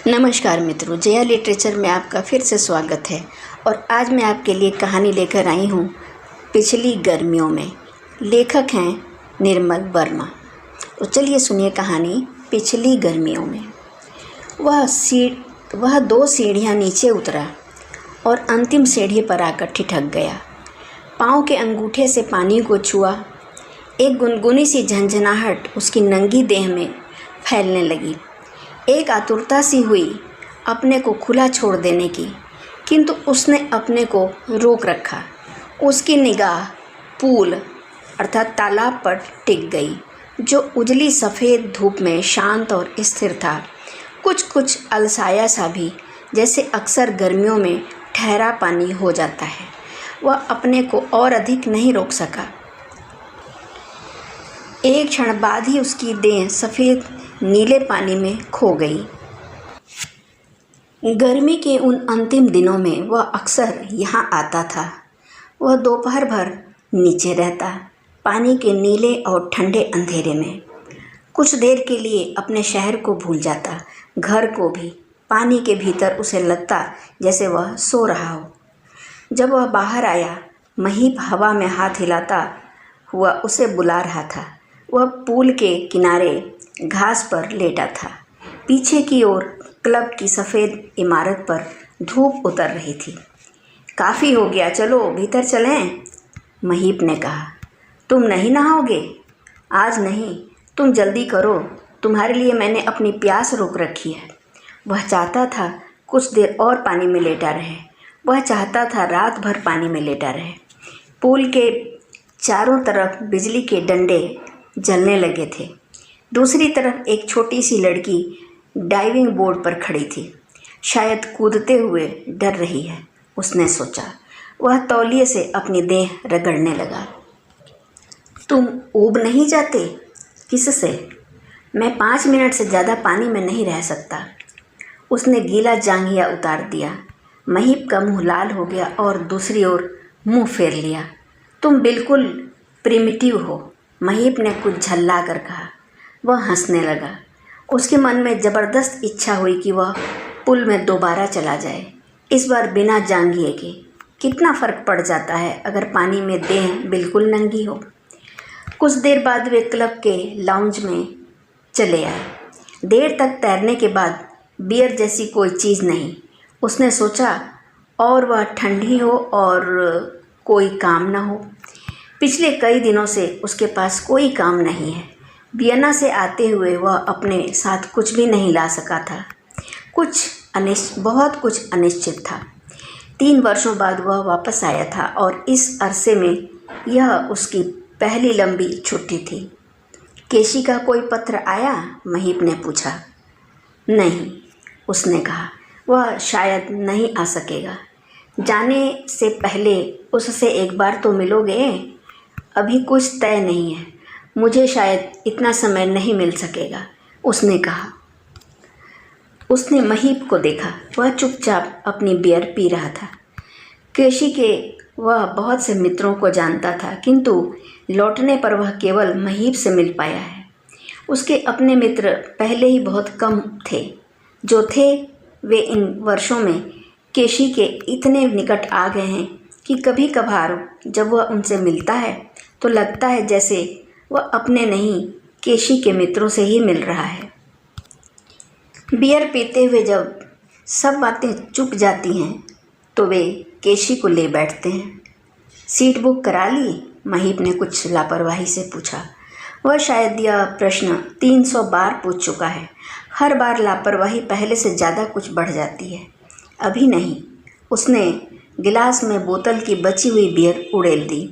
नमस्कार मित्रों, जया लिटरेचर में आपका फिर से स्वागत है। और आज मैं आपके लिए कहानी लेकर आई हूँ पिछली गर्मियों में। लेखक हैं निर्मल वर्मा। तो चलिए सुनिए कहानी पिछली गर्मियों में। वह 2 सीढ़ियाँ नीचे उतरा और अंतिम सीढ़ी पर आकर ठिठक गया। पाँव के अंगूठे से पानी को छुआ। एक गुनगुनी सी झंझनाहट उसकी नंगी देह में फैलने लगी। एक आतुरता सी हुई अपने को खुला छोड़ देने की, किंतु उसने अपने को रोक रखा। उसकी निगाह पूल अर्थात तालाब पर टिक गई, जो उजली सफ़ेद धूप में शांत और स्थिर था। कुछ अलसाया सा भी, जैसे अक्सर गर्मियों में ठहरा पानी हो जाता है। वह अपने को और अधिक नहीं रोक सका। एक क्षण बाद ही उसकी देह सफ़ेद नीले पानी में खो गई। गर्मी के उन अंतिम दिनों में वह अक्सर यहाँ आता था। वह दोपहर भर नीचे रहता, पानी के नीले और ठंडे अंधेरे में। कुछ देर के लिए अपने शहर को भूल जाता, घर को भी। पानी के भीतर उसे लगता जैसे वह सो रहा हो। जब वह बाहर आया, महीप हवा में हाथ हिलाता हुआ उसे बुला रहा था। वह पूल के किनारे घास पर लेटा था। पीछे की ओर क्लब की सफ़ेद इमारत पर धूप उतर रही थी। काफ़ी हो गया, चलो भीतर चलें, महीप ने कहा। तुम नहीं नहाओगे? आज नहीं, तुम जल्दी करो, तुम्हारे लिए मैंने अपनी प्यास रोक रखी है। वह चाहता था कुछ देर और पानी में लेटा रहे। वह चाहता था रात भर पानी में लेटा रहे। पूल के चारों तरफ बिजली के डंडे जलने लगे थे। दूसरी तरफ एक छोटी सी लड़की डाइविंग बोर्ड पर खड़ी थी। शायद कूदते हुए डर रही है, उसने सोचा। वह तौलिए से अपनी देह रगड़ने लगा। तुम ऊब नहीं जाते? किससे? मैं 5 मिनट से ज़्यादा पानी में नहीं रह सकता। उसने गीला जांघिया उतार दिया। महीप का मुंह लाल हो गया और दूसरी ओर मुंह फेर लिया। तुम बिल्कुल प्रिमिटिव हो, महीप ने कुछ झल्ला कर कहा। वह हंसने लगा। उसके मन में ज़बरदस्त इच्छा हुई कि वह पुल में दोबारा चला जाए, इस बार बिना जांघिए के। कितना फ़र्क पड़ जाता है अगर पानी में देह बिल्कुल नंगी हो। कुछ देर बाद वे क्लब के लाउंज में चले आए। देर तक तैरने के बाद बियर जैसी कोई चीज़ नहीं, उसने सोचा, और वह ठंडी हो और कोई काम न हो। पिछले कई दिनों से उसके पास कोई काम नहीं है। वियना से आते हुए वह अपने साथ कुछ भी नहीं ला सका था। बहुत कुछ अनिश्चित था। 3 वर्षों बाद वह वापस आया था और इस अरसे में यह उसकी पहली लंबी छुट्टी थी। केशी का कोई पत्र आया? महीप ने पूछा। नहीं, उसने कहा। वह शायद नहीं आ सकेगा। जाने से पहले उससे एक बार तो मिलोगे? अभी कुछ तय नहीं है, मुझे शायद इतना समय नहीं मिल सकेगा, उसने कहा। उसने महीप को देखा। वह चुपचाप अपनी बियर पी रहा था। केशी के वह बहुत से मित्रों को जानता था, किंतु लौटने पर वह केवल महीप से मिल पाया है। उसके अपने मित्र पहले ही बहुत कम थे। जो थे वे इन वर्षों में केशी के इतने निकट आ गए हैं कि कभी कभार जब वह उनसे मिलता है तो लगता है जैसे वह अपने नहीं, केशी के मित्रों से ही मिल रहा है। बियर पीते हुए जब सब बातें चुप जाती हैं तो वे केशी को ले बैठते हैं। सीट बुक करा ली? महीप ने कुछ लापरवाही से पूछा। वह शायद यह प्रश्न 300 बार पूछ चुका है। हर बार लापरवाही पहले से ज़्यादा कुछ बढ़ जाती है। अभी नहीं। उसने गिलास में बोतल की बची हुई बियर उड़ेल दी।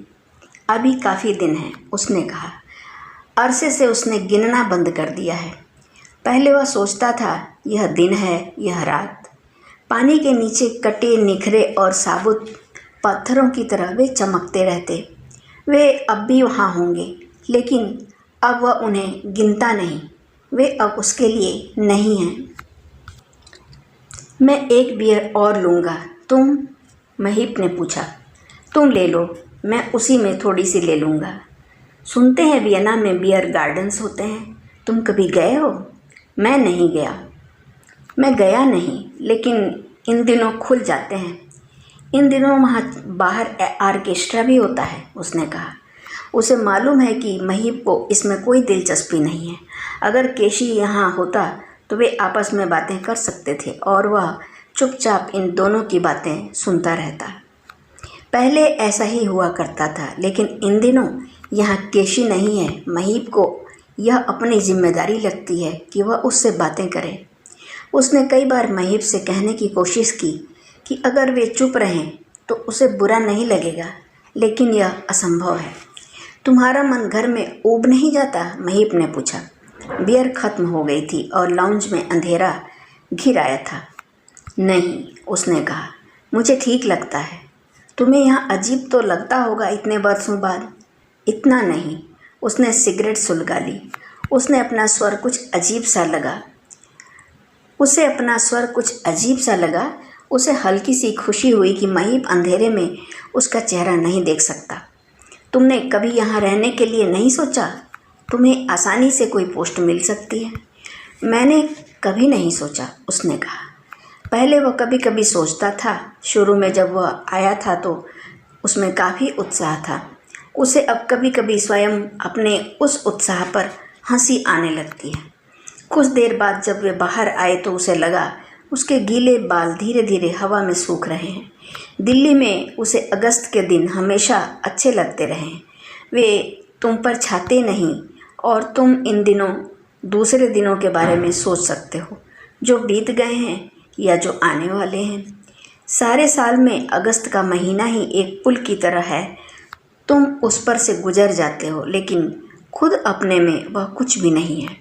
अभी काफ़ी दिन हैं, उसने कहा। अरसे से उसने गिनना बंद कर दिया है। पहले वह सोचता था यह दिन है, यह रात। पानी के नीचे कटे निखरे और साबुत पत्थरों की तरह वे चमकते रहते। वे अब भी वहाँ होंगे, लेकिन अब वह उन्हें गिनता नहीं। वे अब उसके लिए नहीं हैं। मैं एक बियर और लूँगा, तुम? महीप ने पूछा। तुम ले लो, मैं उसी में थोड़ी सी ले लूँगा। सुनते हैं वियना में बियर गार्डन्स होते हैं, तुम कभी गए हो? मैं नहीं गया। मैं गया नहीं, लेकिन इन दिनों खुल जाते हैं। इन दिनों वहाँ बाहर ऑर्केस्ट्रा भी होता है, उसने कहा। उसे मालूम है कि महीप को इसमें कोई दिलचस्पी नहीं है। अगर केशी यहाँ होता तो वे आपस में बातें कर सकते थे और वह चुपचाप इन दोनों की बातें सुनता रहता। पहले ऐसा ही हुआ करता था, लेकिन इन दिनों यहाँ केशी नहीं है। महीप को यह अपनी जिम्मेदारी लगती है कि वह उससे बातें करे। उसने कई बार महीप से कहने की कोशिश की कि अगर वे चुप रहें तो उसे बुरा नहीं लगेगा, लेकिन यह असंभव है। तुम्हारा मन घर में ऊब नहीं जाता? महीप ने पूछा। बियर खत्म हो गई थी और लाउंज में अंधेरा घिर आया था। नहीं, उसने कहा, मुझे ठीक लगता है। तुम्हें यहाँ अजीब तो लगता होगा इतने वर्षों बाद। इतना नहीं। उसने सिगरेट सुलगा ली। उसे अपना स्वर कुछ अजीब सा लगा। उसे हल्की सी खुशी हुई कि महीप अंधेरे में उसका चेहरा नहीं देख सकता। तुमने कभी यहाँ रहने के लिए नहीं सोचा? तुम्हें आसानी से कोई पोस्ट मिल सकती है। मैंने कभी नहीं सोचा, उसने कहा। पहले वह कभी कभी सोचता था। शुरू में जब वह आया था तो उसमें काफ़ी उत्साह था। उसे अब कभी कभी स्वयं अपने उस उत्साह पर हंसी आने लगती है। कुछ देर बाद जब वे बाहर आए तो उसे लगा उसके गीले बाल धीरे धीरे हवा में सूख रहे हैं। दिल्ली में उसे अगस्त के दिन हमेशा अच्छे लगते रहे। वे तुम पर छाते नहीं और तुम इन दिनों दूसरे दिनों के बारे में सोच सकते हो, जो बीत गए हैं या जो आने वाले हैं। सारे साल में अगस्त का महीना ही एक पुल की तरह है। तुम उस पर से गुजर जाते हो, लेकिन खुद अपने में वह कुछ भी नहीं है।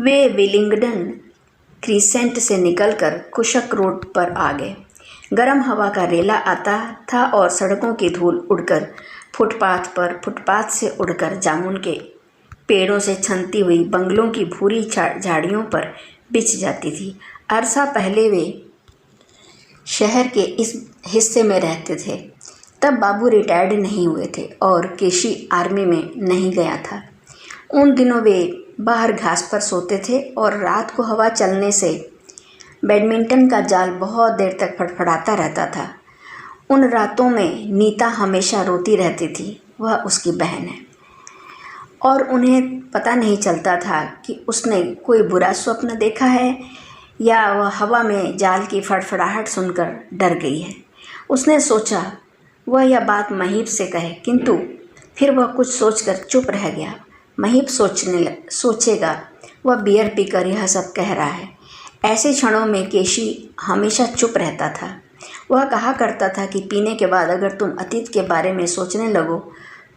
वे विलिंगडन क्रीसेंट से निकलकर कुशक रोड पर आ गए। गर्म हवा का रेला आता था और सड़कों की धूल उड़कर फुटपाथ से उड़कर जामुन के पेड़ों से छनती हुई बंगलों की भूरी झाड़ियों पर बिछ जाती थी। अरसा पहले वे शहर के इस हिस्से में रहते थे। तब बाबू रिटायर्ड नहीं हुए थे और केशी आर्मी में नहीं गया था। उन दिनों वे बाहर घास पर सोते थे और रात को हवा चलने से बैडमिंटन का जाल बहुत देर तक फड़फड़ाता रहता था। उन रातों में नीता हमेशा रोती रहती थी। वह उसकी बहन है और उन्हें पता नहीं चलता था कि उसने कोई बुरा स्वप्न देखा है या वह हवा में जाल की फड़फड़ाहट सुनकर डर गई है। उसने सोचा वह यह बात महीप से कहे, किंतु फिर वह कुछ सोचकर चुप रह गया। महीप सोचेगा वह बियर पीकर यह सब कह रहा है। ऐसे क्षणों में केशी हमेशा चुप रहता था। वह कहा करता था कि पीने के बाद अगर तुम अतीत के बारे में सोचने लगो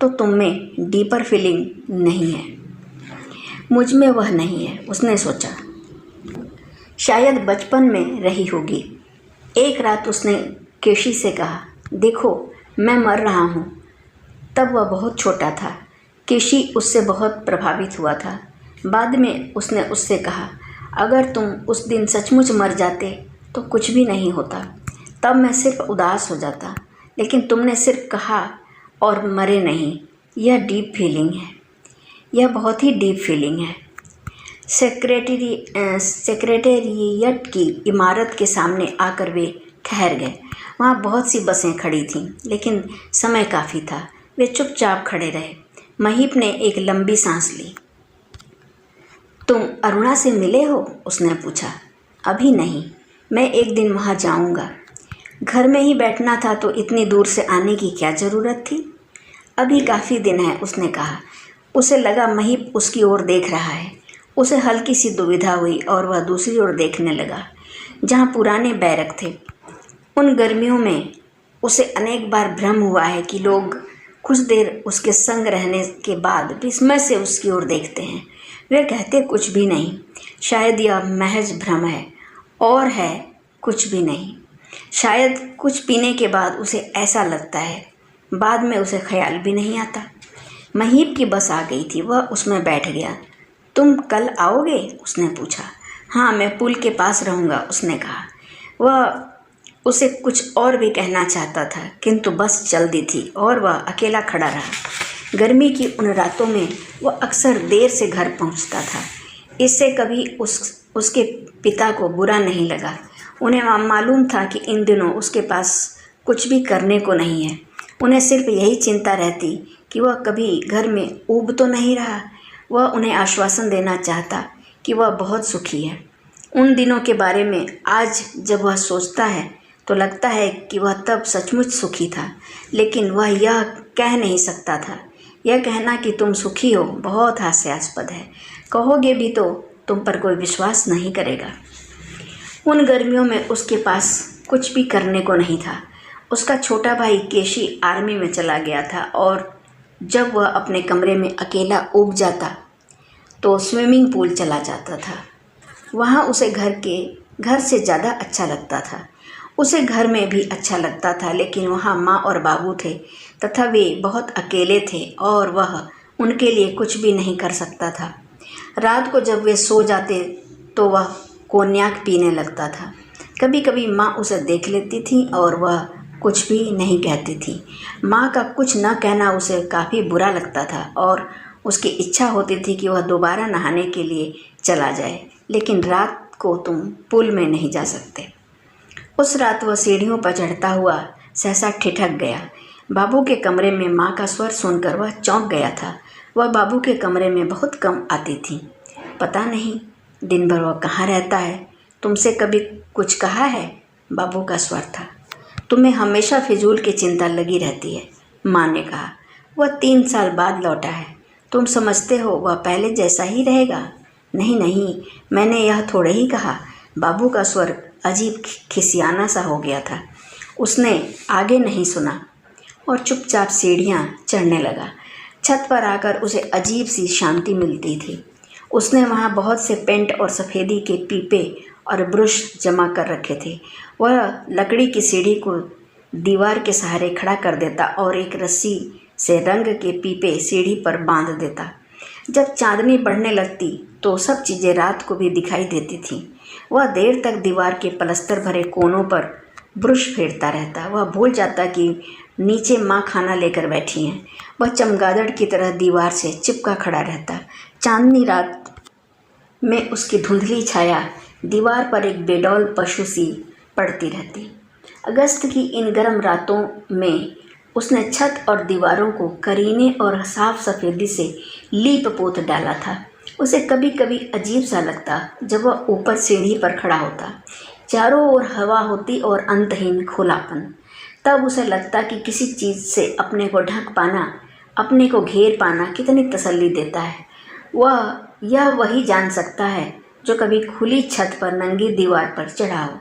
तो तुम में डीपर फीलिंग नहीं है। मुझ में वह नहीं है, उसने सोचा। शायद बचपन में रही होगी। एक रात उसने केशी से कहा, देखो मैं मर रहा हूँ। तब वह बहुत छोटा था। केशी उससे बहुत प्रभावित हुआ था। बाद में उसने उससे कहा, अगर तुम उस दिन सचमुच मर जाते तो कुछ भी नहीं होता। तब मैं सिर्फ उदास हो जाता, लेकिन तुमने सिर्फ कहा और मरे नहीं। यह डीप फीलिंग है। यह बहुत ही डीप फीलिंग है। सेक्रेटेरिएट की इमारत के सामने आकर वे ठहर गए। वहाँ बहुत सी बसें खड़ी थीं, लेकिन समय काफ़ी था। वे चुपचाप खड़े रहे। महीप ने एक लंबी सांस ली। तुम अरुणा से मिले हो? उसने पूछा। अभी नहीं, मैं एक दिन वहाँ जाऊँगा। घर में ही बैठना था तो इतनी दूर से आने की क्या ज़रूरत थी? अभी काफ़ी दिन है, उसने कहा। उसे लगा महीप उसकी ओर देख रहा है। उसे हल्की सी दुविधा हुई और वह दूसरी ओर देखने लगा, जहाँ पुराने बैरक थे। उन गर्मियों में उसे अनेक बार भ्रम हुआ है कि लोग कुछ देर उसके संग रहने के बाद विस्मय से उसकी ओर देखते हैं। वे कहते कुछ भी नहीं। शायद यह महज भ्रम है और है कुछ भी नहीं। शायद कुछ पीने के बाद उसे ऐसा लगता है। बाद में उसे ख्याल भी नहीं आता। महीप की बस आ गई थी। वह उसमें बैठ गया। तुम कल आओगे? उसने पूछा। हाँ, मैं पुल के पास रहूँगा, उसने कहा। वह उसे कुछ और भी कहना चाहता था, किंतु बस चल दी थी और वह अकेला खड़ा रहा। गर्मी की उन रातों में वह अक्सर देर से घर पहुँचता था। इससे कभी उसके पिता को बुरा नहीं लगा। उन्हें मालूम था कि इन दिनों उसके पास कुछ भी करने को नहीं है। उन्हें सिर्फ यही चिंता रहती कि वह कभी घर में ऊब तो नहीं रहा। वह उन्हें आश्वासन देना चाहता कि वह बहुत सुखी है। उन दिनों के बारे में आज जब वह सोचता है तो लगता है कि वह तब सचमुच सुखी था, लेकिन वह यह कह नहीं सकता था। यह कहना कि तुम सुखी हो बहुत हास्यास्पद है। कहोगे भी तो तुम पर कोई विश्वास नहीं करेगा। उन गर्मियों में उसके पास कुछ भी करने को नहीं था। उसका छोटा भाई केशी आर्मी में चला गया था और जब वह अपने कमरे में अकेला ऊब जाता तो स्विमिंग पूल चला जाता था। वहाँ उसे घर से ज़्यादा अच्छा लगता था। उसे घर में भी अच्छा लगता था, लेकिन वहाँ माँ और बाबू थे तथा वे बहुत अकेले थे और वह उनके लिए कुछ भी नहीं कर सकता था। रात को जब वे सो जाते तो वह कोन्याक पीने लगता था। कभी कभी माँ उसे देख लेती थी और वह कुछ भी नहीं कहती थी। माँ का कुछ न कहना उसे काफ़ी बुरा लगता था और उसकी इच्छा होती थी कि वह दोबारा नहाने के लिए चला जाए, लेकिन रात को तुम पूल में नहीं जा सकते। उस रात वह सीढ़ियों पर चढ़ता हुआ सहसा ठिठक गया। बाबू के कमरे में माँ का स्वर सुनकर वह चौंक गया था। वह बाबू के कमरे में बहुत कम आती थी। पता नहीं दिन भर वह कहाँ रहता है। तुमसे कभी कुछ कहा है? बाबू का स्वर था। तुम्हें हमेशा फिजूल की चिंता लगी रहती है, माँ ने कहा। वह 3 साल बाद लौटा है। तुम समझते हो वह पहले जैसा ही रहेगा? नहीं नहीं, मैंने यह थोड़े ही कहा। बाबू का स्वर अजीब खिसियाना सा हो गया था। उसने आगे नहीं सुना और चुपचाप सीढ़ियाँ चढ़ने लगा। छत पर आकर उसे अजीब सी शांति मिलती थी। उसने वहाँ बहुत से पेंट और सफ़ेदी के पीपे और ब्रश जमा कर रखे थे। वह लकड़ी की सीढ़ी को दीवार के सहारे खड़ा कर देता और एक रस्सी से रंग के पीपे सीढ़ी पर बांध देता। जब चांदनी बढ़ने लगती तो सब चीज़ें रात को भी दिखाई देती थीं। वह देर तक दीवार के पलस्तर भरे कोनों पर ब्रश फेरता रहता। वह भूल जाता कि नीचे माँ खाना लेकर बैठी हैं। वह चमगादड़ की तरह दीवार से चिपका खड़ा रहता। चांदनी रात में उसकी धुंधली छाया दीवार पर एक बेडौल पशु सी पड़ती रहती। अगस्त की इन गर्म रातों में उसने छत और दीवारों को करीने और साफ सफ़ेदी से लीप पोत डाला था। उसे कभी कभी अजीब सा लगता जब वह ऊपर सीढ़ी पर खड़ा होता। चारों ओर हवा होती और अंतहीन खुलापन। तब उसे लगता कि किसी चीज़ से अपने को ढक पाना, अपने को घेर पाना कितनी तसल्ली देता है। यह वही जान सकता है जो कभी खुली छत पर नंगी दीवार पर चढ़ा हो।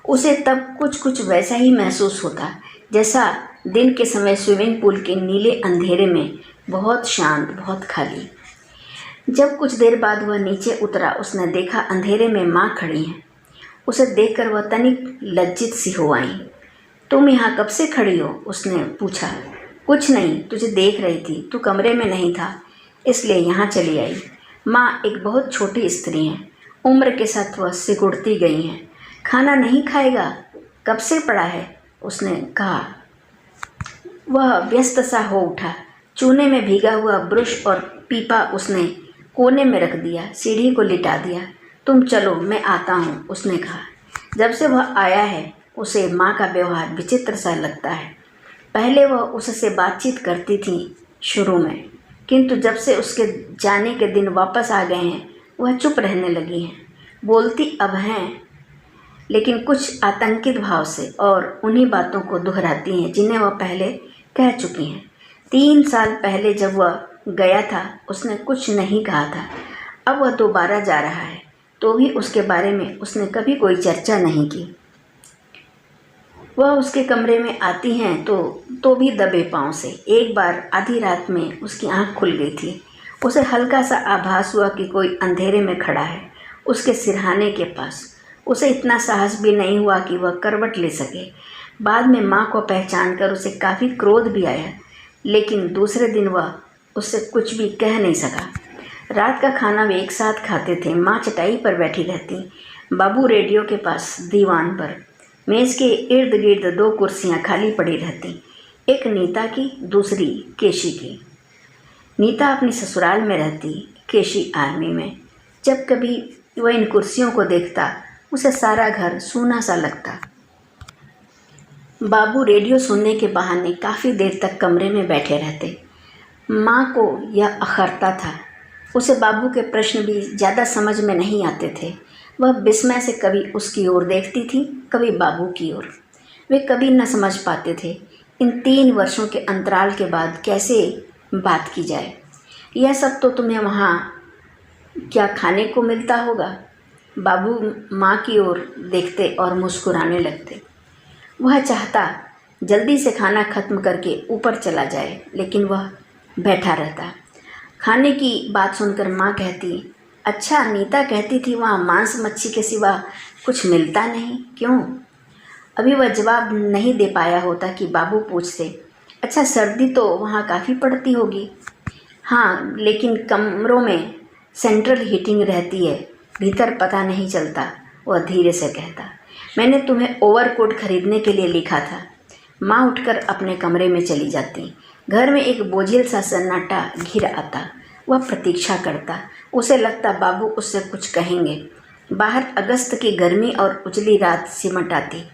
उसे तब कुछ वैसा ही महसूस होता जैसा दिन के समय स्विमिंग पूल के नीले अंधेरे में, बहुत शांत, बहुत खाली। जब कुछ देर बाद वह नीचे उतरा, उसने देखा अंधेरे में माँ खड़ी हैं। उसे देखकर वह तनिक लज्जित सी हो आई। तुम यहाँ कब से खड़ी हो? उसने पूछा। कुछ नहीं, तुझे देख रही थी। तू कमरे में नहीं था इसलिए यहाँ चली आई। माँ एक बहुत छोटी स्त्री हैं। उम्र के साथ वह सिकुड़ती गई हैं। खाना नहीं खाएगा? कब से पड़ा है? उसने कहा। वह व्यस्त सा हो उठा। चूने में भीगा हुआ ब्रश और पीपा उसने कोने में रख दिया, सीढ़ी को लिटा दिया। तुम चलो, मैं आता हूँ, उसने कहा। जब से वह आया है उसे माँ का व्यवहार विचित्र सा लगता है। पहले वह उससे बातचीत करती थी शुरू में, किंतु जब से उसके जाने के दिन वापस आ गए हैं वह चुप रहने लगी हैं। बोलती अब हैं लेकिन कुछ आतंकित भाव से, और उन्हीं बातों को दोहराती हैं जिन्हें वह पहले कह चुकी हैं। 3 साल पहले जब वह गया था उसने कुछ नहीं कहा था। अब वह दोबारा जा रहा है तो भी उसके बारे में उसने कभी कोई चर्चा नहीं की। वह उसके कमरे में आती हैं तो भी दबे पाँव से। एक बार आधी रात में उसकी आंख खुल गई थी। उसे हल्का सा आभास हुआ कि कोई अंधेरे में खड़ा है उसके सिरहाने के पास। उसे इतना साहस भी नहीं हुआ कि वह करवट ले सके। बाद में माँ को पहचान कर उसे काफ़ी क्रोध भी आया, लेकिन दूसरे दिन वह उससे कुछ भी कह नहीं सका। रात का खाना वे एक साथ खाते थे। माँ चटाई पर बैठी रहती, बाबू रेडियो के पास दीवान पर। मेज़ के इर्द गिर्द 2 कुर्सियाँ खाली पड़ी रहती, एक नीता की, दूसरी केशी की। नीता अपनी ससुराल में रहती, केशी आर्मी में। जब कभी वह इन कुर्सियों को देखता उसे सारा घर सूना सा लगता। बाबू रेडियो सुनने के बहाने काफ़ी देर तक कमरे में बैठे रहते। माँ को यह अखरता था। उसे बाबू के प्रश्न भी ज़्यादा समझ में नहीं आते थे। वह विस्मय से कभी उसकी ओर देखती थी, कभी बाबू की ओर। वे कभी न समझ पाते थे इन 3 वर्षों के अंतराल के बाद कैसे बात की जाए। यह सब तो तुम्हें वहाँ क्या खाने को मिलता होगा। बाबू माँ की ओर देखते और मुस्कुराने लगते। वह चाहता जल्दी से खाना खत्म करके ऊपर चला जाए, लेकिन वह बैठा रहता। खाने की बात सुनकर माँ कहती, अच्छा नीता कहती थी वहाँ मांस मच्छी के सिवा कुछ मिलता नहीं, क्यों? अभी वह जवाब नहीं दे पाया होता कि बाबू पूछते, अच्छा सर्दी तो वहाँ काफ़ी पड़ती होगी। हाँ, लेकिन कमरों में सेंट्रल हीटिंग रहती है, भीतर पता नहीं चलता, वह धीरे से कहता। मैंने तुम्हें ओवरकोट खरीदने के लिए लिखा था। माँ उठकर अपने कमरे में चली जाती। घर में एक बोझिल सा सन्नाटा घिर आता। वह प्रतीक्षा करता। उसे लगता बाबू उससे कुछ कहेंगे। बाहर अगस्त की गर्मी और उजली रात सिमट आती।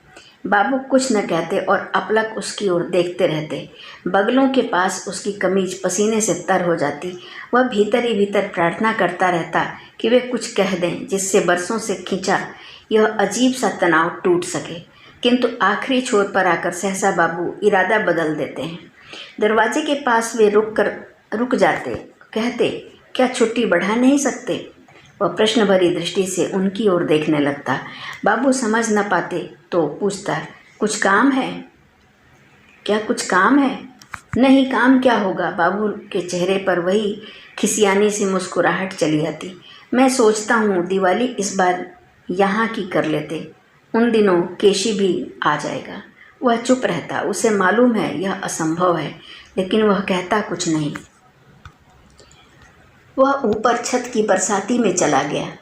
बाबू कुछ न कहते और अपलक उसकी ओर देखते रहते। बगलों के पास उसकी कमीज पसीने से तर हो जाती। वह भीतर ही भीतर प्रार्थना करता रहता कि वे कुछ कह दें जिससे बरसों से खिंचा यह अजीब सा तनाव टूट सके। किंतु आखिरी छोर पर आकर सहसा बाबू इरादा बदल देते हैं। दरवाजे के पास वे रुक जाते, कहते, क्या छुट्टी बढ़ा नहीं सकते? वह प्रश्न भरी दृष्टि से उनकी ओर देखने लगता। बाबू समझ न पाते तो पूछता, कुछ काम है क्या? कुछ काम है? नहीं, काम क्या होगा? बाबू के चेहरे पर वही खिसियानी सी मुस्कुराहट चली आती। मैं सोचता हूँ दिवाली इस बार यहाँ की कर लेते, उन दिनों केशी भी आ जाएगा। वह चुप रहता। उसे मालूम है यह असंभव है, लेकिन वह कहता कुछ नहीं। वह ऊपर छत की बरसाती में चला गया।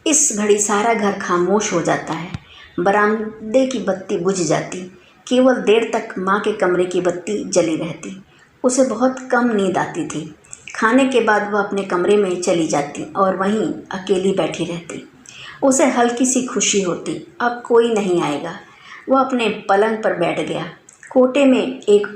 इस घड़ी सारा घर खामोश हो जाता है। बरामदे की बत्ती बुझ जाती। केवल देर तक माँ के कमरे की बत्ती जली रहती। उसे बहुत कम नींद आती थी। खाने के बाद वह अपने कमरे में चली जाती और वहीं अकेली बैठी रहती। उसे हल्की सी खुशी होती, अब कोई नहीं आएगा। वह अपने पलंग पर बैठ गया। कोने में एक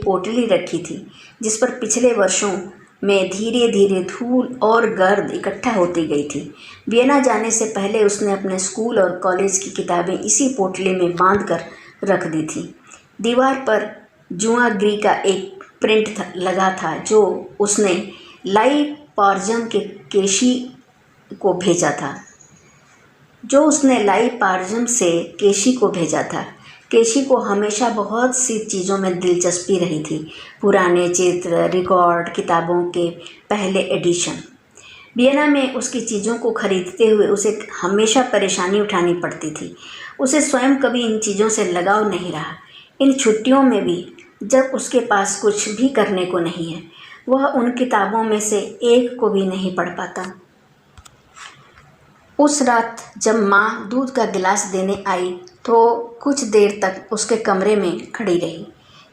पोटली रखी थी जिस पर पिछले वर्षों में धीरे धीरे धूल और गर्द इकट्ठा होती गई थी। वियना जाने से पहले उसने अपने स्कूल और कॉलेज की किताबें इसी पोटली में बांध कर रख दी थी। दीवार पर जुआग्री का एक प्रिंट लगा था जो उसने लाई पार्जम के केशी को भेजा था। केशी को हमेशा बहुत सी चीज़ों में दिलचस्पी रही थी। पुराने चित्र, रिकॉर्ड, किताबों के पहले एडिशन। वियना में उसकी चीज़ों को खरीदते हुए उसे हमेशा परेशानी उठानी पड़ती थी। उसे स्वयं कभी इन चीज़ों से लगाव नहीं रहा। इन छुट्टियों में भी जब उसके पास कुछ भी करने को नहीं है, वह उन किताबों में से एक को भी नहीं पढ़ पाता। उस रात जब माँ दूध का गिलास देने आई तो कुछ देर तक उसके कमरे में खड़ी रही।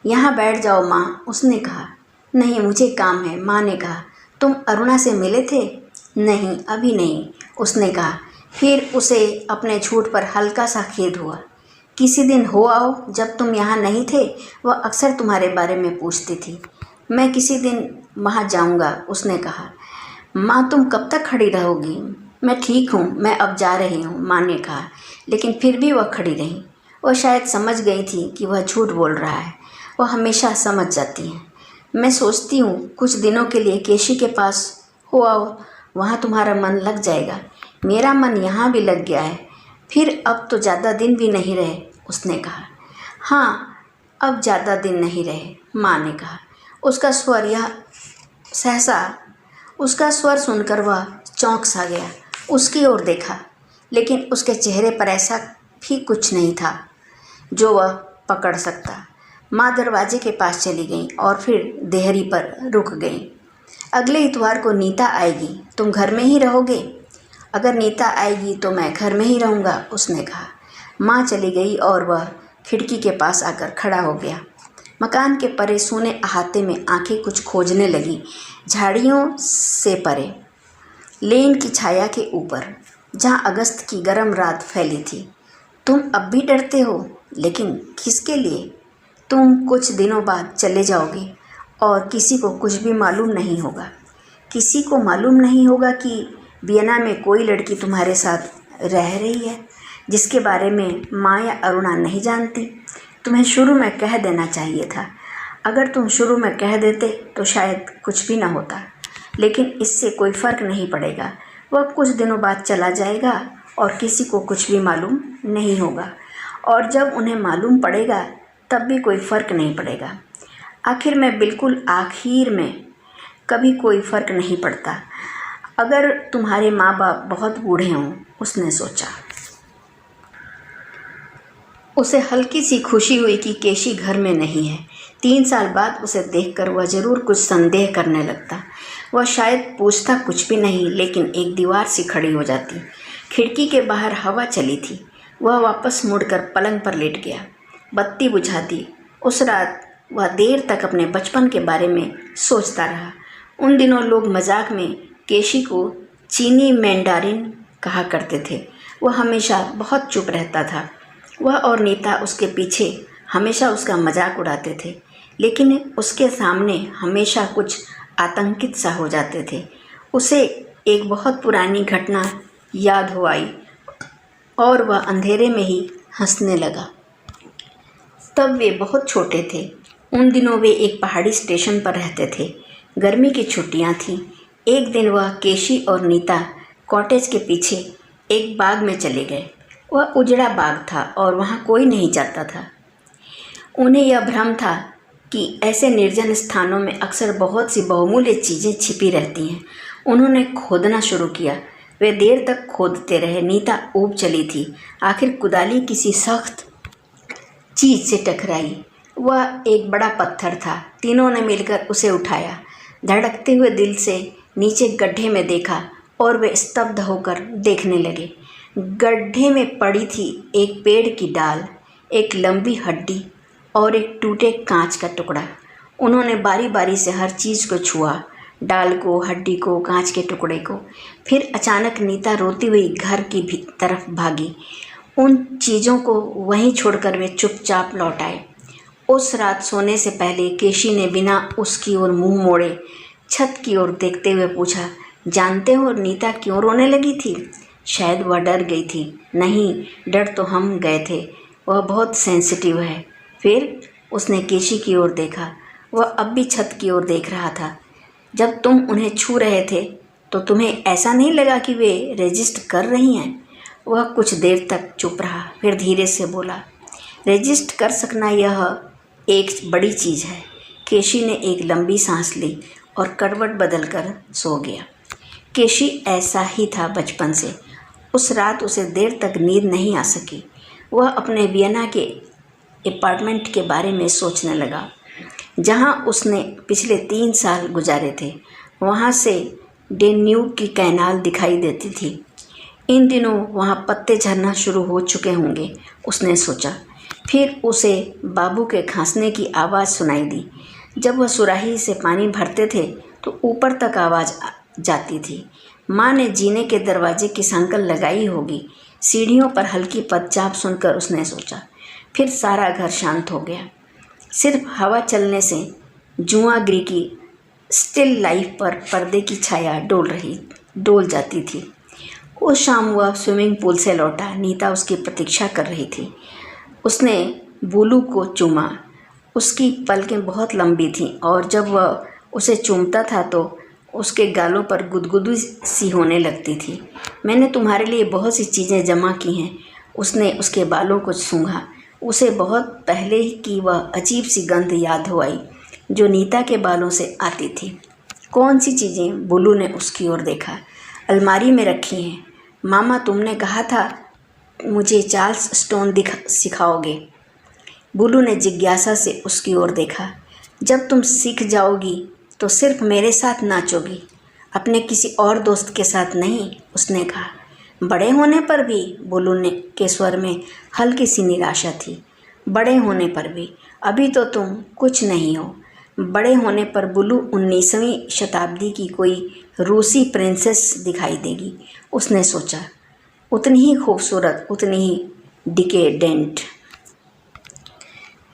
यहाँ बैठ जाओ माँ, उसने कहा। नहीं, मुझे काम है, माँ ने कहा। तुम अरुणा से मिले थे? नहीं, अभी नहीं, उसने कहा। फिर उसे अपने झूठ पर हल्का सा खेद हुआ। किसी दिन हो आओ, जब तुम यहाँ नहीं थे वह अक्सर तुम्हारे बारे में पूछती थी। मैं किसी दिन वहाँ जाऊँगा, उसने कहा। माँ, तुम कब तक खड़ी रहोगी? मैं ठीक हूँ, मैं अब जा रही हूँ, माँ ने कहा। लेकिन फिर भी वह खड़ी रही। वह शायद समझ गई थी कि वह झूठ बोल रहा है। वह हमेशा समझ जाती हैं। मैं सोचती हूँ कुछ दिनों के लिए केशी के पास हो आओ, वहाँ तुम्हारा मन लग जाएगा। मेरा मन यहाँ भी लग गया है। फिर अब तो ज़्यादा दिन भी नहीं रहे, उसने कहा। हाँ, अब ज़्यादा दिन नहीं रहे, माँ ने कहा। उसका स्वर सुनकर वह चौंक सा गया। उसकी ओर देखा, लेकिन उसके चेहरे पर ऐसा भी कुछ नहीं था जो वह पकड़ सकता। माँ दरवाजे के पास चली गई और फिर देहरी पर रुक गई। अगले इतवार को नीता आएगी, तुम घर में ही रहोगे? अगर नीता आएगी तो मैं घर में ही रहूँगा, उसने कहा। माँ चली गई और वह खिड़की के पास आकर खड़ा हो गया। मकान के परे सोने अहाते में आंखें कुछ खोजने लगी, झाड़ियों से परे, लेन की छाया के ऊपर, जहाँ अगस्त की गर्म रात फैली थी। तुम अब भी डरते हो, लेकिन किसके लिए? तुम कुछ दिनों बाद चले जाओगे और किसी को कुछ भी मालूम नहीं होगा। किसी को मालूम नहीं होगा कि वियना में कोई लड़की तुम्हारे साथ रह रही है, जिसके बारे में माँ या अरुणा नहीं जानती। तुम्हें शुरू में कह देना चाहिए था। अगर तुम शुरू में कह देते तो शायद कुछ भी ना होता, लेकिन इससे कोई फ़र्क नहीं पड़ेगा। वह कुछ दिनों बाद चला जाएगा और किसी को कुछ भी मालूम नहीं होगा, और जब उन्हें मालूम पड़ेगा तब भी कोई फ़र्क नहीं पड़ेगा। आखिर में कभी कोई फ़र्क नहीं पड़ता अगर तुम्हारे माँ बाप बहुत बूढ़े हों, उसने सोचा। उसे हल्की सी खुशी हुई कि केशी घर में नहीं है। 3 साल बाद उसे देखकर वह ज़रूर कुछ संदेह करने लगता। वह शायद पूछता कुछ भी नहीं, लेकिन एक दीवार सी खड़ी हो जाती। खिड़की के बाहर हवा चली थी। वह वापस मुड़कर पलंग पर लेट गया, बत्ती बुझा दी। उस रात वह देर तक अपने बचपन के बारे में सोचता रहा। उन दिनों लोग मजाक में केशी को चीनी मैंडारिन कहा करते थे। वह हमेशा बहुत चुप रहता था। वह और नीता उसके पीछे हमेशा उसका मजाक उड़ाते थे, लेकिन उसके सामने हमेशा कुछ आतंकित सा हो जाते थे। उसे एक बहुत पुरानी घटना याद हो आई और वह अंधेरे में ही हंसने लगा। तब वे बहुत छोटे थे। उन दिनों वे एक पहाड़ी स्टेशन पर रहते थे। गर्मी की छुट्टियां थीं। एक दिन वह केशी और नीता कॉटेज के पीछे एक बाग में चले गए। वह उजड़ा बाग था और वहाँ कोई नहीं जाता था। उन्हें यह भ्रम था कि ऐसे निर्जन स्थानों में अक्सर बहुत सी बहुमूल्य चीज़ें छिपी रहती हैं। उन्होंने खोदना शुरू किया। वे देर तक खोदते रहे। नीता ऊब चली थी। आखिर कुदाली किसी सख्त चीज़ से टकराई। वह एक बड़ा पत्थर था। तीनों ने मिलकर उसे उठाया। धड़कते हुए दिल से नीचे गड्ढे में देखा और वे स्तब्ध होकर देखने लगे। गड्ढे में पड़ी थी एक पेड़ की डाल, एक लंबी हड्डी और एक टूटे कांच का टुकड़ा। उन्होंने बारी बारी से हर चीज़ को छुआ, डाल को, हड्डी को, कांच के टुकड़े को। फिर अचानक नीता रोती हुई घर की तरफ भागी। उन चीज़ों को वहीं छोड़कर वे चुपचाप लौट आए। उस रात सोने से पहले केशी ने बिना उसकी ओर मुंह मोड़े छत की ओर देखते हुए पूछा, जानते हो नीता क्यों रोने लगी थी? शायद वह डर गई थी। नहीं, डर तो हम गए थे। वह बहुत सेंसिटिव है। फिर उसने केशी की ओर देखा। वह अब भी छत की ओर देख रहा था। जब तुम उन्हें छू रहे थे तो तुम्हें ऐसा नहीं लगा कि वे रेजिस्ट कर रही हैं? वह कुछ देर तक चुप रहा, फिर धीरे से बोला, रेजिस्ट कर सकना यह एक बड़ी चीज़ है। केशी ने एक लंबी सांस ली और करवट बदलकर सो गया। केशी ऐसा ही था बचपन से। उस रात उसे देर तक नींद नहीं आ सकी। वह अपने वियना के अपार्टमेंट के बारे में सोचने लगा, जहां उसने पिछले 3 साल गुजारे थे। वहां से डेन्यूब की कैनाल दिखाई देती थी। इन दिनों वहां पत्ते झरना शुरू हो चुके होंगे, उसने सोचा। फिर उसे बाबू के खांसने की आवाज़ सुनाई दी। जब वह सुराही से पानी भरते थे तो ऊपर तक आवाज़ जाती थी। माँ ने जीने के दरवाजे की सांकल लगाई होगी। सीढ़ियों पर हल्की पदचाप सुनकर उसने सोचा। फिर सारा घर शांत हो गया। सिर्फ हवा चलने से जुआगिरी की स्टिल लाइफ पर पर्दे की छाया डोल जाती थी। उस शाम वह स्विमिंग पूल से लौटा। नीता उसकी प्रतीक्षा कर रही थी। उसने बूलू को चूमा। उसकी पलकें बहुत लंबी थीं और जब वह उसे चूमता था तो उसके गालों पर गुदगुदी सी होने लगती थी। मैंने तुम्हारे लिए बहुत सी चीज़ें जमा की हैं। उसने उसके बालों को सूंघा। उसे बहुत पहले की वह अजीब सी गंध याद हो आई जो नीता के बालों से आती थी। कौन सी चीज़ें? बुलू ने उसकी ओर देखा। अलमारी में रखी हैं। मामा, तुमने कहा था मुझे चार्ल्स स्टोन सिखाओगे। बुलू ने जिज्ञासा से उसकी ओर देखा। जब तुम सीख जाओगी तो सिर्फ मेरे साथ नाचोगी, अपने किसी और दोस्त के साथ नहीं, उसने कहा। बड़े होने पर भी? बुलू ने के स्वर में हल्की सी निराशा थी। बड़े होने पर भी? अभी तो तुम कुछ नहीं हो, बड़े होने पर बुलू 19वीं शताब्दी की कोई रूसी प्रिंसेस दिखाई देगी। उसने सोचा, उतनी ही खूबसूरत, उतनी ही डिकेडेंट।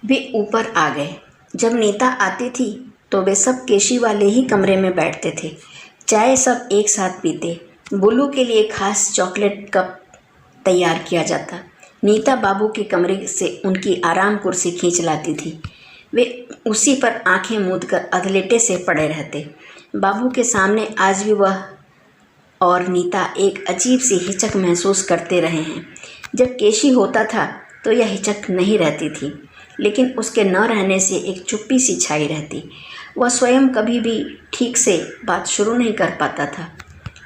वे ऊपर आ गए। जब नीता आती थी तो वे सब केशी वाले ही कमरे में बैठते थे। चाय सब एक साथ पीते। बुलू के लिए खास चॉकलेट कप तैयार किया जाता। नीता बाबू के कमरे से उनकी आराम कुर्सी खींच लाती थी। वे उसी पर आंखें मूंदकर अधलेटे से पड़े रहते। बाबू के सामने आज भी वह और नीता एक अजीब सी हिचक महसूस करते रहे हैं। जब केशी होता था तो यह हिचक नहीं रहती थी, लेकिन उसके न रहने से एक चुप्पी सी छाई रहती। वह स्वयं कभी भी ठीक से बात शुरू नहीं कर पाता था।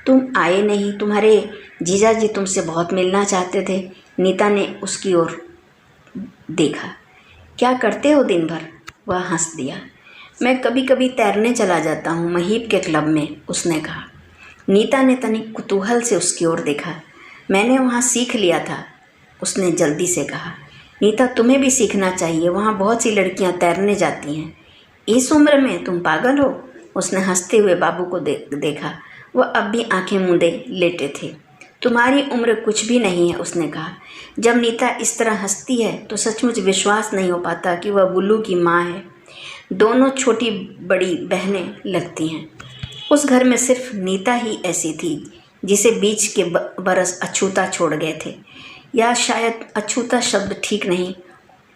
तुम आए नहीं, तुम्हारे जीजाजी तुमसे बहुत मिलना चाहते थे। नीता ने उसकी ओर देखा। क्या करते हो दिन भर? वह हंस दिया। मैं कभी कभी तैरने चला जाता हूँ, महीप के क्लब में, उसने कहा। नीता ने तनिक कुतूहल से उसकी ओर देखा। मैंने वहाँ सीख लिया था, उसने जल्दी से कहा। नीता, तुम्हें भी सीखना चाहिए, वहाँ बहुत सी लड़कियाँ तैरने जाती हैं। इस उम्र में तुम पागल हो? उसने हंसते हुए बाबू को देखा। वह अब भी आंखें मूंदे लेटे थे। तुम्हारी उम्र कुछ भी नहीं है, उसने कहा। जब नीता इस तरह हंसती है तो सचमुच विश्वास नहीं हो पाता कि वह बुल्लू की माँ है। दोनों छोटी बड़ी बहनें लगती हैं। उस घर में सिर्फ नीता ही ऐसी थी जिसे बीच के बरस अछूता छोड़ गए थे, या शायद अछूता शब्द ठीक नहीं,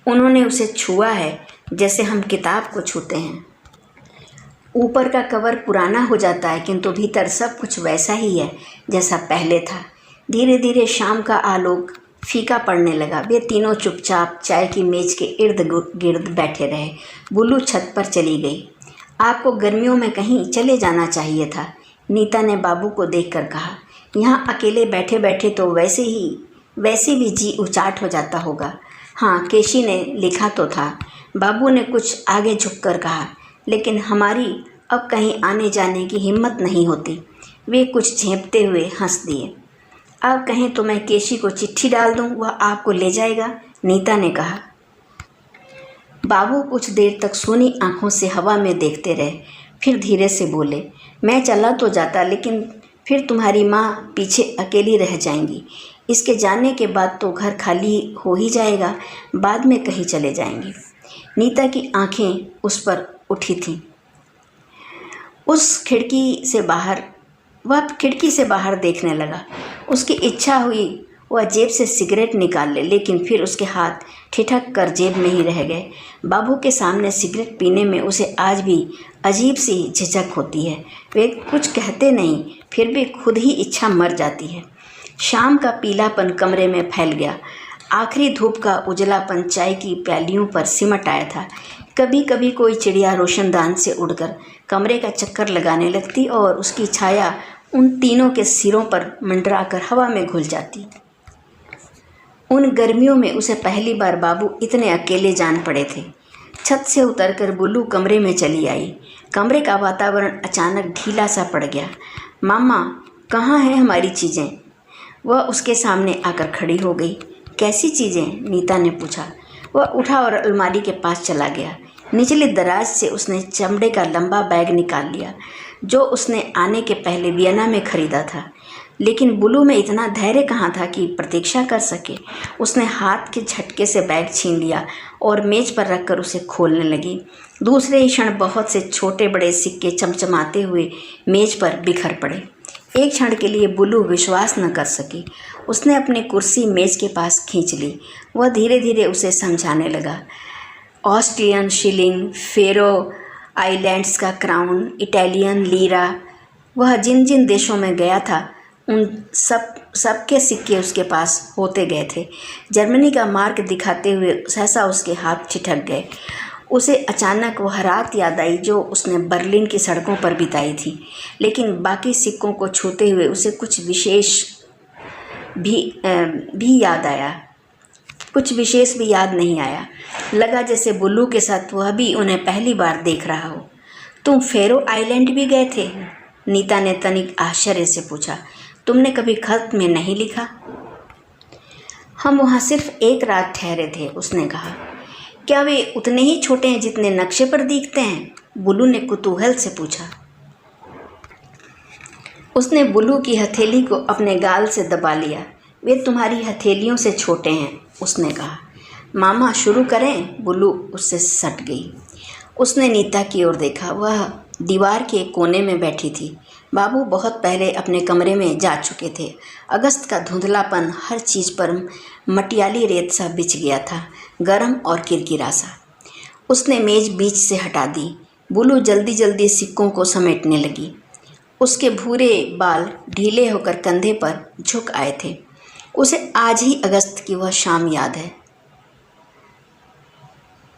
उन्होंने उसे छुआ है जैसे हम किताब को छूते हैं। ऊपर का कवर पुराना हो जाता है किंतु भीतर सब कुछ वैसा ही है जैसा पहले था। धीरे धीरे शाम का आलोक फीका पड़ने लगा। वे तीनों चुपचाप चाय की मेज के इर्द गिर्द बैठे रहे। बुल्लू छत पर चली गई। आपको गर्मियों में कहीं चले जाना चाहिए था, नीता ने बाबू को देखकर कहा। यहाँ अकेले बैठे बैठे तो वैसे भी जी उचाट हो जाता होगा। हाँ, केशी ने लिखा तो था, बाबू ने कुछ आगे झुककर कहा, लेकिन हमारी अब कहीं आने जाने की हिम्मत नहीं होती। वे कुछ झेंपते हुए हंस दिए। अब कहें तो मैं केशी को चिट्ठी डाल दूं, वह आपको ले जाएगा, नीता ने कहा। बाबू कुछ देर तक सोनी आंखों से हवा में देखते रहे, फिर धीरे से बोले, मैं चला तो जाता, लेकिन फिर तुम्हारी माँ पीछे अकेली रह जाएंगी। इसके जाने के बाद तो घर खाली हो ही जाएगा, बाद में कहीं चले जाएंगे। नीता की आंखें उस पर उठी थीं। वह खिड़की से बाहर देखने लगा। उसकी इच्छा हुई वह जेब से सिगरेट निकाल ले, लेकिन फिर उसके हाथ ठिठक कर जेब में ही रह गए। बाबू के सामने सिगरेट पीने में उसे आज भी अजीब सी झिझक होती है। वे कुछ कहते नहीं, फिर भी खुद ही इच्छा मर जाती है। शाम का पीलापन कमरे में फैल गया। आखिरी धूप का उजलापन चाय की प्यालियों पर सिमट आया था। कभी कभी कोई चिड़िया रोशनदान से उड़कर कमरे का चक्कर लगाने लगती और उसकी छाया उन तीनों के सिरों पर मंडराकर हवा में घुल जाती। उन गर्मियों में उसे पहली बार बाबू इतने अकेले जान पड़े थे। छत से उतरकर बुल्लू कमरे में चली आई। कमरे का वातावरण अचानक ढीला सा पड़ गया। मामा, कहाँ हैं हमारी चीज़ें? वह उसके सामने आकर खड़ी हो गई। कैसी चीज़ें? नीता ने पूछा। वह उठा और अलमारी के पास चला गया। निचली दराज से उसने चमड़े का लंबा बैग निकाल लिया, जो उसने आने के पहले वियना में खरीदा था। लेकिन बुल्लू में इतना धैर्य कहाँ था कि प्रतीक्षा कर सके। उसने हाथ के झटके से बैग छीन लिया और मेज पर रखकर उसे खोलने लगी। दूसरे ही क्षण बहुत से छोटे बड़े सिक्के चमचमाते हुए मेज पर बिखर पड़े। एक क्षण के लिए बुल्लू विश्वास न कर सकी। उसने अपनी कुर्सी मेज के पास खींच ली। वह धीरे धीरे उसे समझाने लगा। ऑस्ट्रियन शिलिंग, फेरो आइलैंड्स का क्राउन, इटालियन लीरा, वह जिन जिन देशों में गया था उन सबके सिक्के उसके पास होते गए थे। जर्मनी का मार्क दिखाते हुए सहसा उसके हाथ ठिठक गए। उसे अचानक वह रात याद आई जो उसने बर्लिन की सड़कों पर बिताई थी, लेकिन बाकी सिक्कों को छूते हुए उसे कुछ विशेष भी याद नहीं आया। लगा जैसे बुल्लू के साथ वह भी उन्हें पहली बार देख रहा हो। तुम फेरो आइलैंड भी गए थे? नीता ने तनिक आश्चर्य से पूछा। तुमने कभी खत में नहीं लिखा? हम वहाँ सिर्फ एक रात ठहरे थे, उसने कहा। क्या वे उतने ही छोटे हैं जितने नक्शे पर दिखते हैं? बुल्लू ने कुतूहल से पूछा। उसने बुल्लू की हथेली को अपने गाल से दबा लिया। वे तुम्हारी हथेलियों से छोटे हैं, उसने कहा। मामा शुरू करें? बुल्लू उससे सट गई। उसने नीता की ओर देखा। वह दीवार के कोने में बैठी थी। बाबू बहुत पहले अपने कमरे में जा चुके थे। अगस्त का धुंधलापन हर चीज़ पर मटियाली रेत सा बिछ गया था, गर्म और किरकिरा सा। उसने मेज बीच से हटा दी। बुल्लू जल्दी जल्दी सिक्कों को समेटने लगी। उसके भूरे बाल ढीले होकर कंधे पर झुक आए थे। उसे आज ही अगस्त की वह शाम याद है।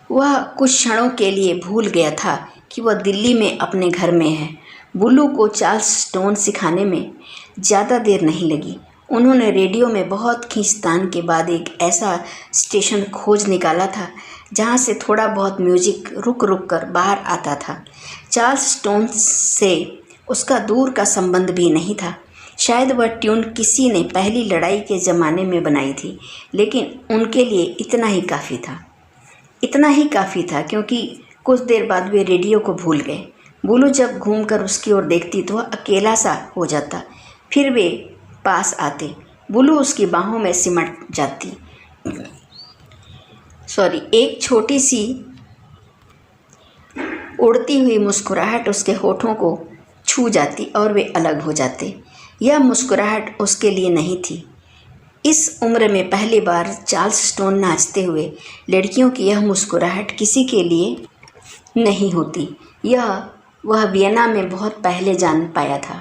वह कुछ क्षणों के लिए भूल गया था कि वह दिल्ली में अपने घर में है। बुल्लू को चार्ल्स स्टोन सिखाने में ज़्यादा देर नहीं लगी। उन्होंने रेडियो में बहुत खींचतान के बाद एक ऐसा स्टेशन खोज निकाला था जहाँ से थोड़ा बहुत म्यूजिक रुक रुक कर बाहर आता था। चार्ल्स स्टोन से उसका दूर का संबंध भी नहीं था। शायद वह ट्यून किसी ने पहली लड़ाई के ज़माने में बनाई थी, लेकिन उनके लिए इतना ही काफ़ी था। इतना ही काफ़ी था क्योंकि कुछ देर बाद वे रेडियो को भूल गए। बुल्लू जब घूमकर उसकी ओर देखती तो वह अकेला सा हो जाता। फिर वे पास आते। बुल्लू उसकी बाहों में सिमट जाती। एक छोटी सी उड़ती हुई मुस्कुराहट उसके होठों को छू जाती और वे अलग हो जाते। यह मुस्कुराहट उसके लिए नहीं थी। इस उम्र में पहली बार चार्ल्स स्टोन नाचते हुए लड़कियों की यह मुस्कुराहट किसी के लिए नहीं होती। यह वह वियना में बहुत पहले जान पाया था।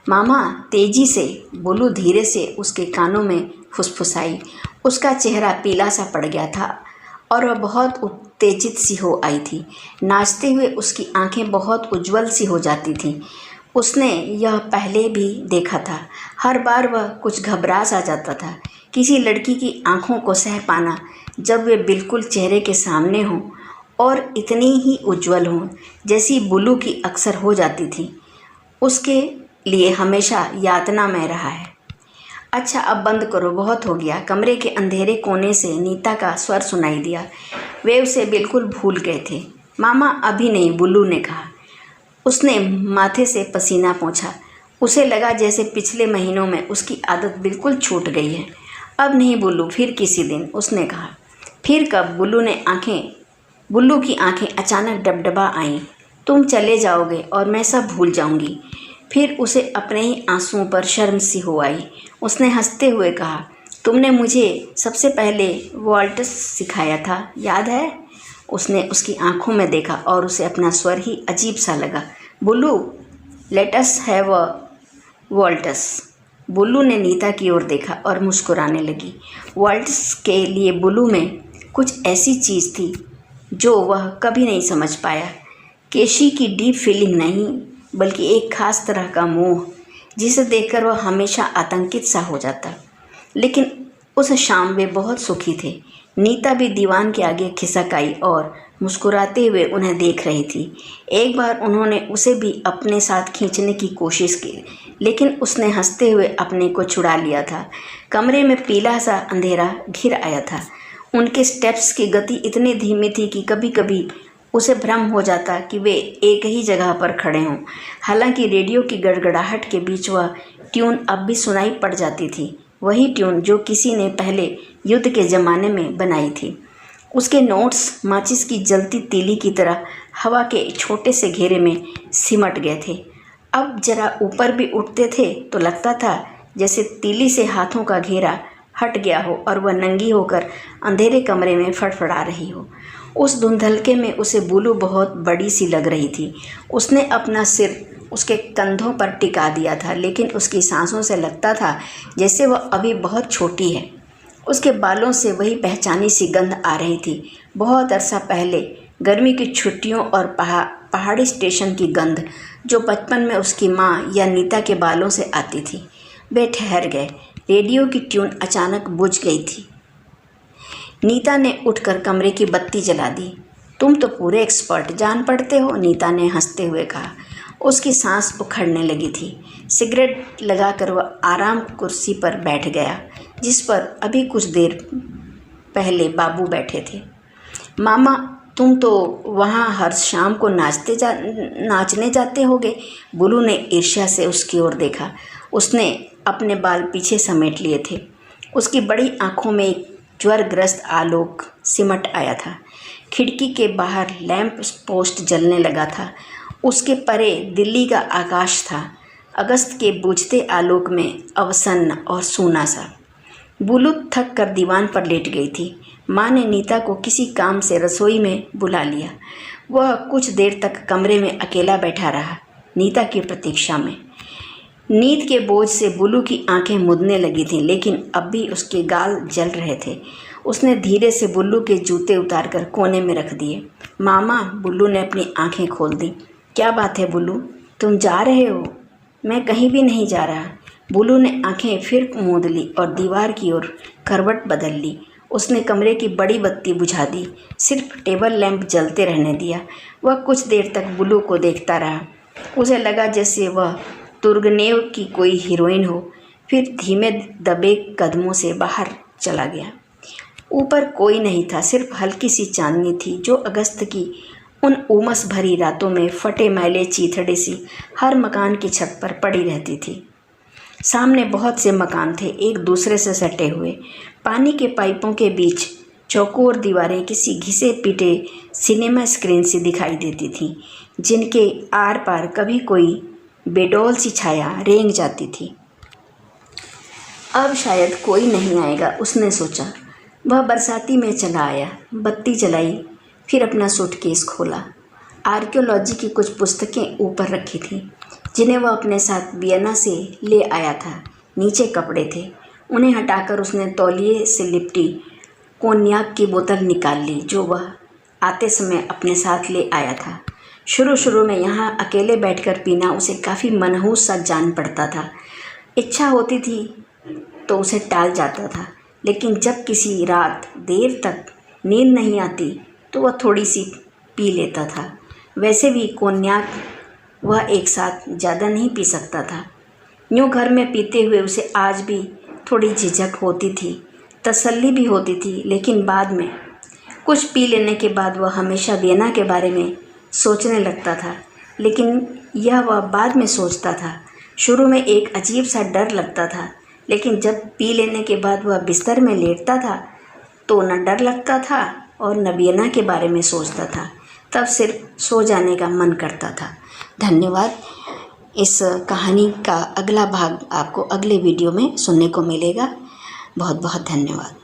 मामा, तेजी से, बुल्लू धीरे से उसके कानों में फुसफुसाई। उसका चेहरा पीला सा पड़ गया था और वह बहुत उत्तेजित सी हो आई थी। नाचते हुए उसकी आंखें बहुत उज्जवल सी हो जाती थीं। उसने यह पहले भी देखा था। हर बार वह कुछ घबरा सा जाता था। किसी लड़की की आंखों को सह पाना जब वे बिल्कुल चेहरे के सामने हों और इतनी ही उज्जवल हों जैसी बुल्लू की अक्सर हो जाती थी, उसके लिए हमेशा यातनामय रहा है। अच्छा, अब बंद करो, बहुत हो गया। कमरे के अंधेरे कोने से नीता का स्वर सुनाई दिया। वे उसे बिल्कुल भूल गए थे। मामा, अभी नहीं, बुल्लू ने कहा। उसने माथे से पसीना पोंछा। उसे लगा जैसे पिछले महीनों में उसकी आदत बिल्कुल छूट गई है। अब नहीं बुल्लू, फिर किसी दिन, उसने कहा। फिर कब? बुल्लू की आंखें अचानक डबडबा आईं। तुम चले जाओगे और मैं सब भूल जाऊंगी। फिर उसे अपने ही आंसुओं पर शर्म सी हो आई। उसने हंसते हुए कहा, तुमने मुझे सबसे पहले वॉल्ट्स सिखाया था, याद है? उसने उसकी आंखों में देखा और उसे अपना स्वर ही अजीब सा लगा। Bullu, let us have a waltz. Bullu ने नीता की ओर देखा और मुस्कुराने लगी। वॉल्ट्स के लिए बुल्लू में कुछ ऐसी चीज़ थी जो वह कभी नहीं समझ पाया। केशी की डीप फीलिंग नहीं, बल्कि एक खास तरह का मोह जिसे देखकर वह हमेशा आतंकित सा हो जाता। लेकिन उस शाम वे बहुत सुखी थे। नीता भी दीवान के आगे खिसक आई और मुस्कुराते हुए उन्हें देख रही थी। एक बार उन्होंने उसे भी अपने साथ खींचने की कोशिश की, लेकिन उसने हंसते हुए अपने को छुड़ा लिया था। कमरे में पीला सा अंधेरा घिर आया था। उनके स्टेप्स की गति इतनी धीमी थी कि कभी कभी उसे भ्रम हो जाता कि वे एक ही जगह पर खड़े हों। हालांकि रेडियो की गड़गड़ाहट के बीच वह ट्यून अब भी सुनाई पड़ जाती थी, वही ट्यून जो किसी ने पहले युद्ध के ज़माने में बनाई थी। उसके नोट्स माचिस की जलती तीली की तरह हवा के छोटे से घेरे में सिमट गए थे। अब जरा ऊपर भी उठते थे तो लगता था जैसे तीली से हाथों का घेरा हट गया हो और वह नंगी होकर अंधेरे कमरे में फड़फड़ा रही हो। उस धुंधलके में उसे बुल्लू बहुत बड़ी सी लग रही थी। उसने अपना सिर उसके कंधों पर टिका दिया था, लेकिन उसकी सांसों से लगता था जैसे वह अभी बहुत छोटी है। उसके बालों से वही पहचानी सी गंध आ रही थी, बहुत अरसा पहले गर्मी की छुट्टियों और पहाड़ी स्टेशन की गंध, जो बचपन में उसकी माँ या नीता के बालों से आती थी। वे ठहर गए। रेडियो की ट्यून अचानक बुझ गई थी। नीता ने उठकर कमरे की बत्ती जला दी। तुम तो पूरे एक्सपर्ट जान पड़ते हो, नीता ने हंसते हुए कहा। उसकी सांस उखड़ने लगी थी। सिगरेट लगाकर वह आराम कुर्सी पर बैठ गया, जिस पर अभी कुछ देर पहले बाबू बैठे थे। मामा तुम तो वहाँ हर शाम को नाचने जाते होगे। बुलू ने ईर्ष्या से उसकी ओर देखा। उसने अपने बाल पीछे समेट लिए थे। उसकी बड़ी आंखों में एक ज्वरग्रस्त आलोक सिमट आया था। खिड़की के बाहर लैंप पोस्ट जलने लगा था। उसके परे दिल्ली का आकाश था, अगस्त के बुझते आलोक में अवसन्न और सूना सा। बुलू थक कर दीवान पर लेट गई थी। माँ ने नीता को किसी काम से रसोई में बुला लिया। वह कुछ देर तक कमरे में अकेला बैठा रहा, नीता की प्रतीक्षा में। नींद के बोझ से बुलू की आंखें मुदने लगी थीं, लेकिन अब भी उसके गाल जल रहे थे। उसने धीरे से बुल्लू के जूते उतारकर कोने में रख दिए। मामा, बुल्लू ने अपनी आंखें खोल दी। क्या बात है बुल्लू, तुम जा रहे हो? मैं कहीं भी नहीं जा रहा। बुल्लू ने आंखें फिर मूंद ली और दीवार की ओर करवट बदल ली। उसने कमरे की बड़ी बत्ती बुझा दी, सिर्फ टेबल लैंप जलते रहने दिया। वह कुछ देर तक बुल्लू को देखता रहा। उसे लगा जैसे वह तुर्गनेव की कोई हीरोइन हो। फिर धीमे दबे कदमों से बाहर चला गया। ऊपर कोई नहीं था, सिर्फ हल्की सी चांदनी थी जो अगस्त की उन उमस भरी रातों में फटे मैले चीथड़े सी हर मकान की छत पर पड़ी रहती थी। सामने बहुत से मकान थे, एक दूसरे से सटे हुए। पानी के पाइपों के बीच चौकोर दीवारें किसी घिसे पीटे सिनेमा स्क्रीन सी दिखाई देती थीं, जिनके आर पार कभी कोई बेडौल सी छाया रेंग जाती थी। अब शायद कोई नहीं आएगा, उसने सोचा। वह बरसाती में चला आया, बत्ती जलाई, फिर अपना सूटकेस खोला। आर्कियोलॉजी की कुछ पुस्तकें ऊपर रखी थीं, जिन्हें वह अपने साथ वियना से ले आया था। नीचे कपड़े थे, उन्हें हटाकर उसने तौलिए से लिपटी कोन्याक की बोतल निकाल ली, जो वह आते समय अपने साथ ले आया था। शुरू में यहाँ अकेले बैठकर पीना उसे काफ़ी मनहूस सा जान पड़ता था। इच्छा होती थी तो उसे टाल जाता था, लेकिन जब किसी रात देर तक नींद नहीं आती तो वह थोड़ी सी पी लेता था। वैसे भी कोन्याक वह एक साथ ज़्यादा नहीं पी सकता था। यूँ घर में पीते हुए उसे आज भी थोड़ी झिझक होती थी, तसल्ली भी होती थी, लेकिन बाद में कुछ पी लेने के बाद वह हमेशा वियना के बारे में सोचने लगता था। लेकिन यह वह बाद में सोचता था। शुरू में एक अजीब सा डर लगता था, लेकिन जब पी लेने के बाद वह बिस्तर में लेटता था तो न डर लगता था और न वियना के बारे में सोचता था। तब सिर्फ सो जाने का मन करता था। धन्यवाद। इस कहानी का अगला भाग आपको अगले वीडियो में सुनने को मिलेगा। बहुत बहुत धन्यवाद।